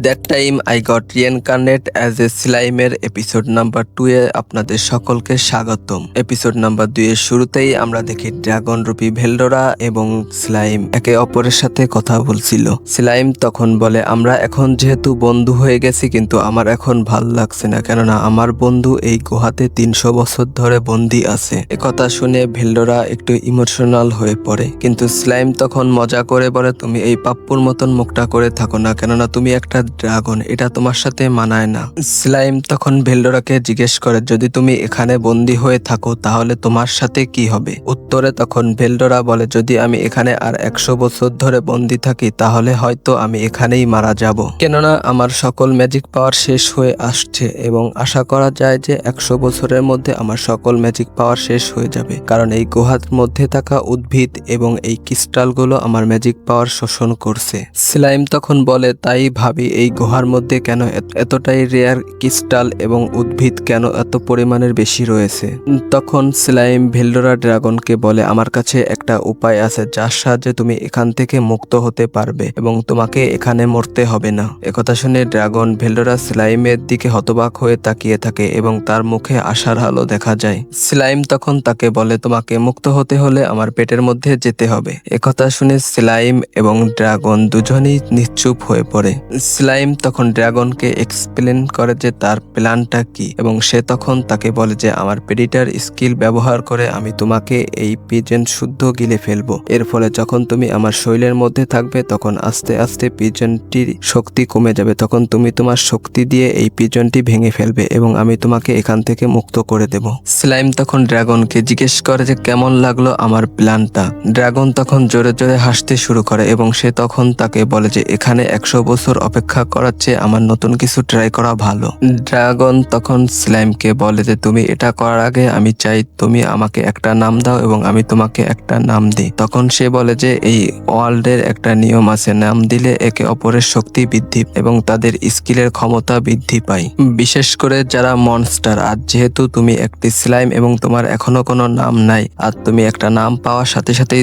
That time I got reincarnated as a স্লাইমের episode number 2 এ আপনাদের সকলকে স্বাগতম। এপিসোড নাম্বার 2 এর শুরুতেই আমরা দেখি ড্রাগন রূপী ভেলডোরা এবং স্লাইম একে অপরের সাথে কথা বলছিল। স্লাইম তখন বলে, আমরা এখন যেহেতু বন্ধু হয়ে গেছি, কিন্তু আমার এখন ভাল লাগছে না, কেননা আমার বন্ধু এই গুহাতে 300 বছর ধরে বন্দি আছে। একথা শুনে ভেলডোরা একটু ইমোশনাল হয়ে পড়ে, কিন্তু স্লাইম তখন মজা করে বলে, তুমি এই পাপ্পুর মতন মুখটা করে থাকো না, কেননা তুমি একটা ড্রাগন, এটা তোমার সাথে মানায় না। স্লাইম তখন ভেলডোরাকে জিজ্ঞেস করে, যদি তুমি এখানে বন্দী হয়ে থাকো তাহলে তোমার সাথে কি হবে? উত্তরে তখন ভেলডোরা বলে, যদি আমি এখানে আর 100 বছর ধরে বন্দী থাকি তাহলে হয়তো আমি এখানেই মারা যাব, কেননা আমার সকল ম্যাজিক পাওয়ার শেষ হয়ে আসছে এবং আশা করা যায় যে 100 বছরের মধ্যে আমার সকল ম্যাজিক পাওয়ার শেষ হয়ে যাবে, কারণ এই গুহার মধ্যে থাকা উদ্ভিদ এবং এই ক্রিস্টালগুলো আমার ম্যাজিক পাওয়ার শোষণ করছে। স্লাইম তখন বলে, তাই ভাবি এই গুহার মধ্যে কেন এতটাই রেয়ার ক্রিস্টাল এবং উদ্ভিদ কেন এত পরিমাণের বেশি রয়েছে। তখন স্লাইম ভেলডোরা ড্রাগনকে বলে, আমার কাছে একটা উপায় আছে যার সাহায্যে তুমি এখান থেকে মুক্ত হতে পারবে এবং তোমাকে এখানে মরতে হবে না। একথা শুনে ড্রাগন ভেলডোরা স্লাইমের দিকে হতবাক হয়ে তাকিয়ে থাকে এবং তার মুখে আশার আলো দেখা যায়। স্লাইম তখন তাকে বলে, তোমাকে মুক্ত হতে হলে আমার পেটের মধ্যে যেতে হবে। একথা শুনে স্লাইম এবং ড্রাগন দুজনেই নিশ্চুপ হয়ে পড়ে। স্লাইম তখন ড্রাগনকে এক্সপ্লেন করে যে তার প্ল্যানটা কি, এবং সে তখন তাকে বলে যে আমার প্রেডিটার স্কিল ব্যবহার করে আমি তোমাকে এই পিজন শুদ্ধ গিলে ফেলবো। এর ফলে যখন তুমি আমার শরীরের মধ্যে থাকবে তখন আস্তে আস্তে পিজনটির শক্তি কমে যাবে, তখন তুমি তোমার শক্তি দিয়ে এই পিজনটি ভেঙে ফেলবে এবং আমি তোমাকে এখান থেকে মুক্ত করে দেব। স্লাইম তখন ড্রাগনকে জিজ্ঞেস করে যে কেমন লাগলো আমার প্ল্যানটা। ড্রাগন তখন জোরে জোরে হাসতে শুরু করে এবং সে তখন তাকে বলে যে এখানে 100 বছর অপেক্ষা করার চেয়ে আমার নতুন কিছু ট্রাই করা ভালো। ড্রাগন তখন স্লাইমকে বলে যে তুমি এটা করার আগে আমি চাই তুমি আমাকে একটা নাম দাও এবং আমি তোমাকে একটা নাম দিই। তখন সে বলে যে এই ওয়ার্ল্ডের একটা নিয়ম আছে, নাম দিলে একে অপরের শক্তি বৃদ্ধি এবং তাদের স্কিলের ক্ষমতা বৃদ্ধি পায়, বিশেষ করে যারা মনস্টার। আর যেহেতু তুমি একটি স্লাইম এবং তোমার এখনো কোনো নাম নাই, আর তুমি একটা নাম পাওয়ার সাথে সাথেই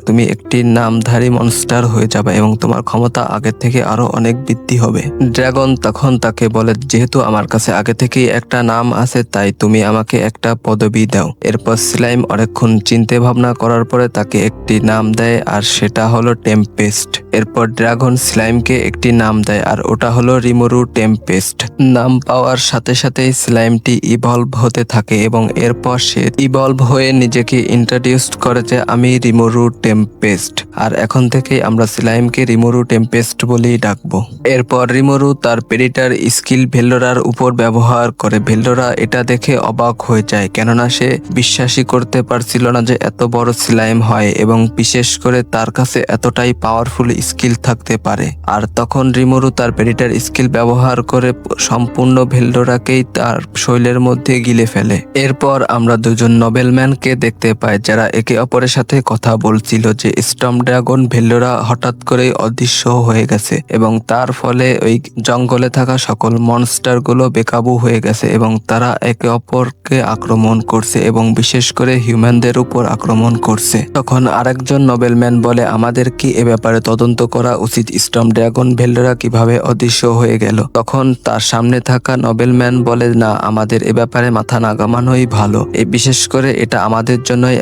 তুমি একটি নামধারী মনস্টার হয়ে যাবে এবং তোমার ক্ষমতা আগের থেকে আরো অনেক বৃদ্ধি হবে। ড্রাগন তখন তাকে বলে, যেহেতু আমার কাছে আগে থেকেই একটা নাম আছে তাই তুমি আমাকে একটা পদবি দাও। এরপর স্লাইম অনেকক্ষণ চিন্তা ভাবনা করার পরে তাকে একটি নাম দেয়, আর সেটা হলো টেম্পেস্ট। এরপর ড্রাগন স্লাইমকে একটি নাম দেয়, আর ওটা হলো রিমোরু টেম্পেস্ট। নাম পাওয়ার সাথে সাথেই স্লাইমটি ইভলভ হতে থাকে এবং এরপর সে ইভলভ হয়ে নিজেকে ইন্ট্রোডিউস করে যে আমি রিমোরু টেম্পেস্ট, আর এখন থেকেই আমরা স্লাইমকে রিমোরু টেম্পেস্ট বলেই ডাকবো। এরপর রিমোরু তার প্রেডিটার স্কিল ভেলডোরার উপর ব্যবহার করে। ভেলডোরা এটা দেখে অবাক হয়ে যায়, কেননা সে বিশ্বাসই করতে পারছিল না যে এত বড় স্লাইম হয় এবং বিশেষ করে তার কাছে এতটাই পাওয়ারফুল স্কিল থাকতে পারে। আর তখন রিমোরু তার প্রেডিটার স্কিল ব্যবহার করে সম্পূর্ণ ভেলডোরাকেই তার শৈলের মধ্যে গিলে ফেলে। এরপর আমরা দুজন নবেলম্যানকে দেখতে পাই যারা একে অপরের সাথে কথা বলছিল যে স্টর্ম ড্রাগন ভেলডোরা হঠাৎ করেই অদৃশ্য হয়ে গেছে এবং তার ফলে ওই জঙ্গলে থাকা সকল মনস্টার গুলো বেকাবু হয়ে গেছে এবং তারা একে অপরকে আক্রমণ করছে এবং বিশেষ করে হিউম্যানদের উপর আক্রমণ করছে। তখন আরেকজন নবেলম্যান বলে, আমাদের কি এ ব্যাপারে তদন্ত করা উচিত, স্টর্ম ড্রাগন ভেলডোরা কিভাবে অদৃশ্য হয়ে গেল? তখন তার সামনে থাকা নবেলম্যান বলে, না, আমাদের এ ব্যাপারে মাথা না ঘামানোই ভালো। বিশেষ করে এটা আমাদের জন্যই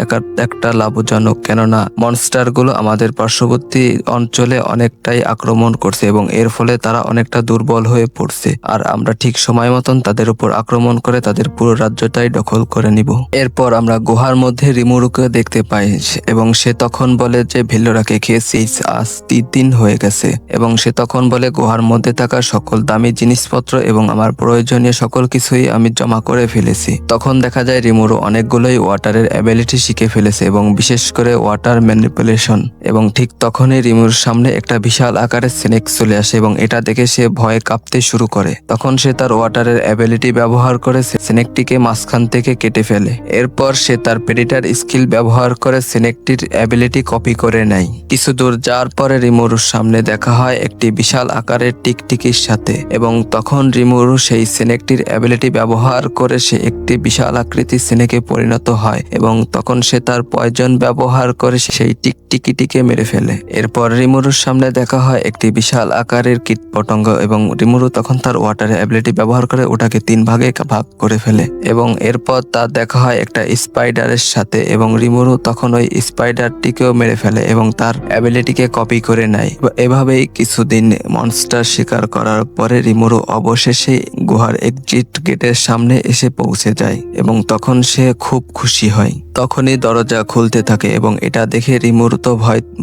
একটা লাভজনক, কেননা মনস্টার গুলো আমাদের পার্শ্ববর্তী অঞ্চলে অনেকটাই আক্রমণ করছে এবং এর ফলে তারা অনেকটা দুর্বল হয়ে পড়ছে, আর আমরা ঠিক সময় মতন তাদের উপর আক্রমণ করে তাদের পুরো রাজ্যটাই দখল করে নিব। এরপর আমরা গুহার মধ্যে রিমোরুকে দেখতে পাই এবং সে তখন বলে যে ভেলডোরাকে খেয়েছি আজ 3 দিন হয়ে গেছে এবং সে তখন বলে গুহার মধ্যে থাকা সকল দামি জিনিসপত্র এবং আমার প্রয়োজনীয় সকল কিছুই আমি জমা করে ফেলেছি। তখন দেখা যায় রিমোরু অনেকগুলোই ওয়াটারের অ্যাবিলিটি শিখে ফেলেছে এবং বিশেষ করে ওয়াটার ম্যানিপুলেশন। এবং ঠিক তখনই রিমোরুর সামনে একটা বিশাল আকারের স্নেক চলে আসে এবং এটা দেখে সে ভয়ে কাঁপতে শুরু করে। তখন সে তার ওয়াটারের অ্যাবিলিটি ব্যবহার করে স্নেকটিকে মাঝখান থেকে কেটে ফেলে। এরপর সে তার প্রেডিটার স্কিল ব্যবহার করে স্নেকটির অ্যাবিলিটি কপি করে নেয়। কিছু দূর যাওয়ার পরে রিমোরুর সামনে দেখা হয় একটি বিশাল আকারের টিকটিকির সাথে এবং তখন রিমোরু সেই স্নেকটির অ্যাবিলিটি ব্যবহার করে সে একটি বিশাল আকৃতির স্নেকে পরিণত হয় এবং তখন সে তার পয়জন ব্যবহার করে সেই টিকটিকিটিকে মেরে ফেলে। এরপর রিমোরুর সামনে দেখা হয় একটি বিশাল আকারের কীট পতঙ্গ এবং রিমুরু তখন তার ওয়াটার অ্যাবিলিটি ব্যবহার করে ওটাকে 3 ভাগে ভাগ করে ফেলে এবং এরপর তার দেখা হয় একটা স্পাইডারের সাথে এবং রিমুরু তখন ওই স্পাইডারটিকেও মেরে ফেলে এবং তার অ্যাবিলিটিকে কপি করে নেয়। এভাবেই কিছুদিন মনস্টার শিকার করার পরে রিমুরু অবশেষে গুহার এক্সিট গেটের সামনে এসে পৌঁছে যায় এবং তখন সে খুব খুশি হয়। তখনই দরজা খুলতে থাকে এবং এটা দেখে রিমুরু তো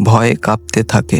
ভয়ে কাঁপতে থাকে।